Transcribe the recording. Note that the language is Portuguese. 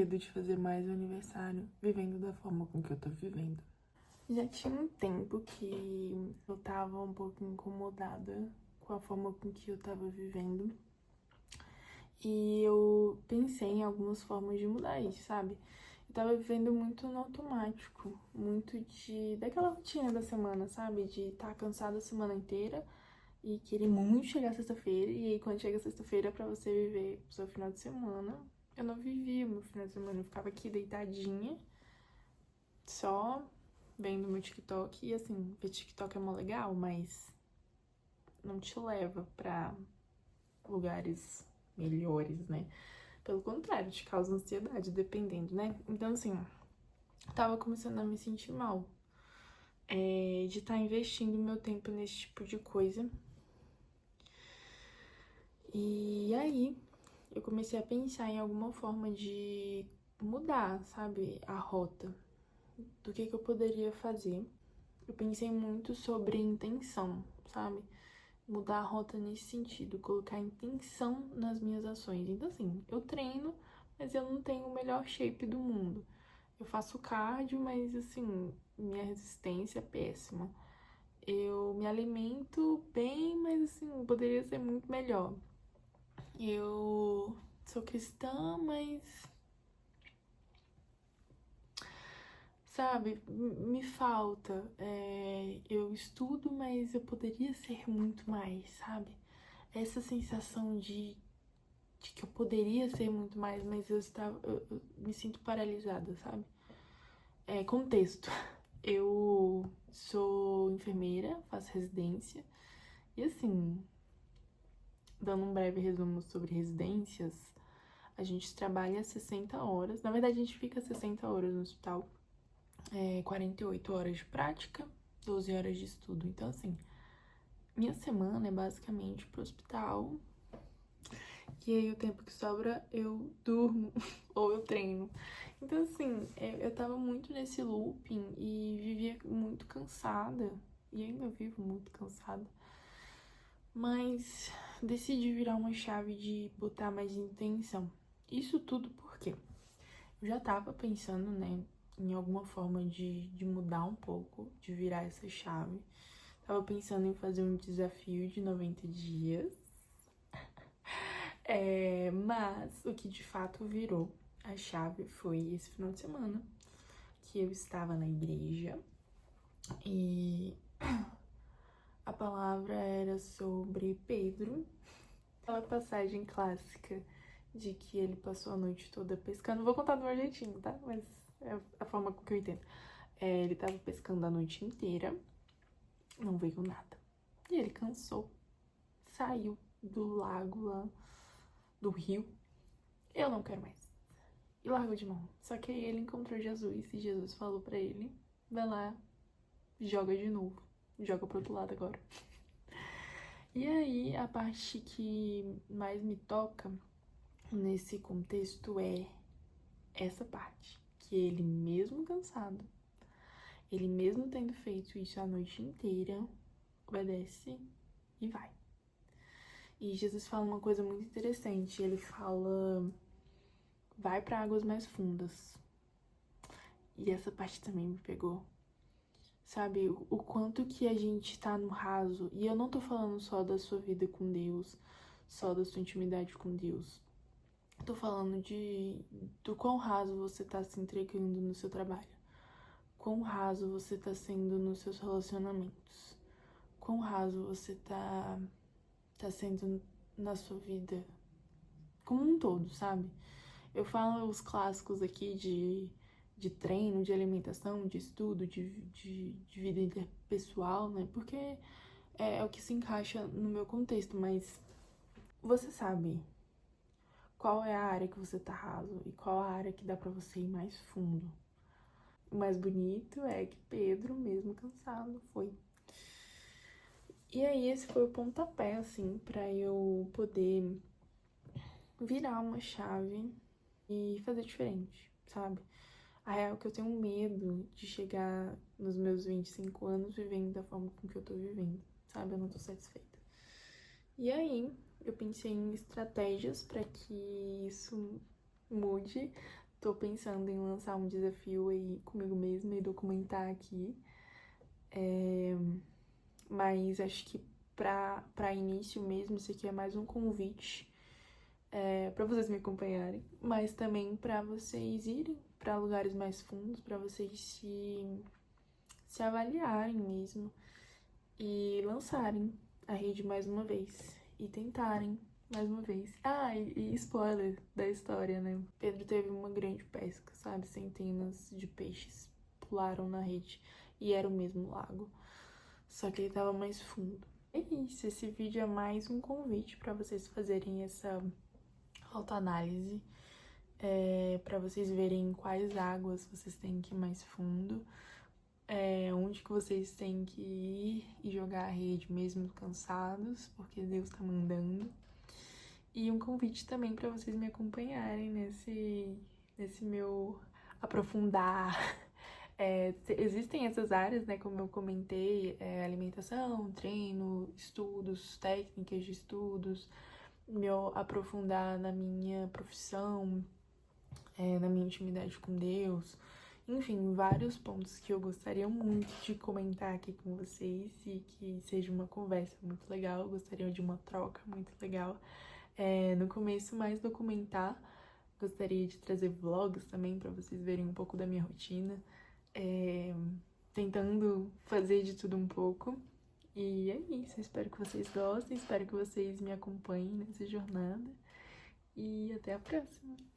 medo de fazer mais um aniversário vivendo da forma com que eu tô vivendo. Já tinha um tempo que eu tava um pouco incomodada com a forma com que eu tava vivendo. E eu pensei em algumas formas de mudar isso, sabe? Eu tava vivendo muito no automático, muito daquela rotina da semana, sabe? De estar cansada a semana inteira e querer muito chegar sexta-feira. E aí, quando chega sexta-feira, pra você viver o seu final de semana, eu não vivia o meu final de semana. Eu ficava aqui deitadinha, só vendo meu TikTok. E assim, ver TikTok é mó legal, mas não te leva pra lugares melhores, né? Pelo contrário, te causa ansiedade, dependendo, né? Então, assim, tava começando a me sentir mal. De estar investindo meu tempo nesse tipo de coisa. E aí, eu comecei a pensar em alguma forma de mudar, sabe, a rota do que eu poderia fazer. Eu pensei muito sobre intenção, sabe? Mudar a rota nesse sentido, colocar intenção nas minhas ações. Então, assim, eu treino, mas eu não tenho o melhor shape do mundo. Eu faço cardio, mas, assim, minha resistência é péssima. Eu me alimento bem, mas, assim, poderia ser muito melhor. Eu sou cristã, mas, sabe, me falta. Eu estudo, mas eu poderia ser muito mais, sabe? Essa sensação de que eu poderia ser muito mais, mas eu me sinto paralisada, sabe? Contexto. Eu sou enfermeira, faço residência, e assim, dando um breve resumo sobre residências, a gente trabalha 60 horas. Na verdade, a gente fica 60 horas no hospital, 48 horas de prática, 12 horas de estudo. Então, assim, minha semana é basicamente pro hospital. E aí, o tempo que sobra, eu durmo ou eu treino. Então, assim, eu tava muito nesse looping e vivia muito cansada. E ainda vivo muito cansada. Mas decidi virar uma chave de botar mais intenção. Isso tudo porque eu já tava pensando, né, em alguma forma de mudar um pouco, de virar essa chave. Tava pensando em fazer um desafio de 90 dias. Mas o que de fato virou a chave foi esse final de semana, que eu estava na igreja e a palavra era sobre Pedro, aquela passagem clássica de que ele passou a noite toda pescando. Vou contar do meu jeitinho, tá? Mas é a forma com que eu entendo. Ele tava pescando a noite inteira, não veio nada. E ele cansou, saiu do lago lá, do rio. Eu não quero mais. E largou de mão. Só que aí ele encontrou Jesus e Jesus falou pra ele: vai lá, joga de novo. Joga pro outro lado agora. E aí, a parte que mais me toca nesse contexto é essa parte. Que ele mesmo cansado, ele mesmo tendo feito isso a noite inteira, obedece e vai. E Jesus fala uma coisa muito interessante. Ele fala: vai pra águas mais fundas. E essa parte também me pegou. Sabe, o quanto que a gente tá no raso. E eu não tô falando só da sua vida com Deus, só da sua intimidade com Deus. Tô falando do quão raso você tá se entregando no seu trabalho. Quão raso você tá sendo nos seus relacionamentos. Quão raso você tá sendo na sua vida como um todo, sabe? Eu falo os clássicos aqui de treino, de alimentação, de estudo, de vida interpessoal, né? Porque é o que se encaixa no meu contexto, mas você sabe qual é a área que você tá raso e qual a área que dá pra você ir mais fundo. O mais bonito é que Pedro, mesmo cansado, foi. E aí esse foi o pontapé, assim, pra eu poder virar uma chave e fazer diferente, sabe? A real é que eu tenho medo de chegar nos meus 25 anos vivendo da forma com que eu tô vivendo, sabe? Eu não tô satisfeita. E aí, eu pensei em estratégias para que isso mude. tô pensando em lançar um desafio aí comigo mesma e documentar aqui. Mas acho que pra início mesmo, isso aqui é mais um convite pra vocês me acompanharem, mas também pra vocês irem pra lugares mais fundos, pra vocês se avaliarem mesmo e lançarem a rede mais uma vez e tentarem mais uma vez. Ah, e spoiler da história, né? Pedro teve uma grande pesca, sabe? Centenas de peixes pularam na rede e era o mesmo lago, só que ele tava mais fundo. É isso, esse vídeo é mais um convite para vocês fazerem essa autoanálise, para vocês verem quais águas vocês têm que ir mais fundo, onde que vocês têm que ir e jogar a rede mesmo cansados, porque Deus tá mandando. E um convite também para vocês me acompanharem nesse meu aprofundar. Existem essas áreas, né, como eu comentei, alimentação, treino, estudos, técnicas de estudos, me aprofundar na minha profissão, na minha intimidade com Deus, enfim, vários pontos que eu gostaria muito de comentar aqui com vocês e que seja uma conversa muito legal, eu gostaria de uma troca muito legal. No começo, mais documentar, gostaria de trazer vlogs também para vocês verem um pouco da minha rotina, tentando fazer de tudo um pouco. E é isso, espero que vocês gostem, espero que vocês me acompanhem nessa jornada e até a próxima!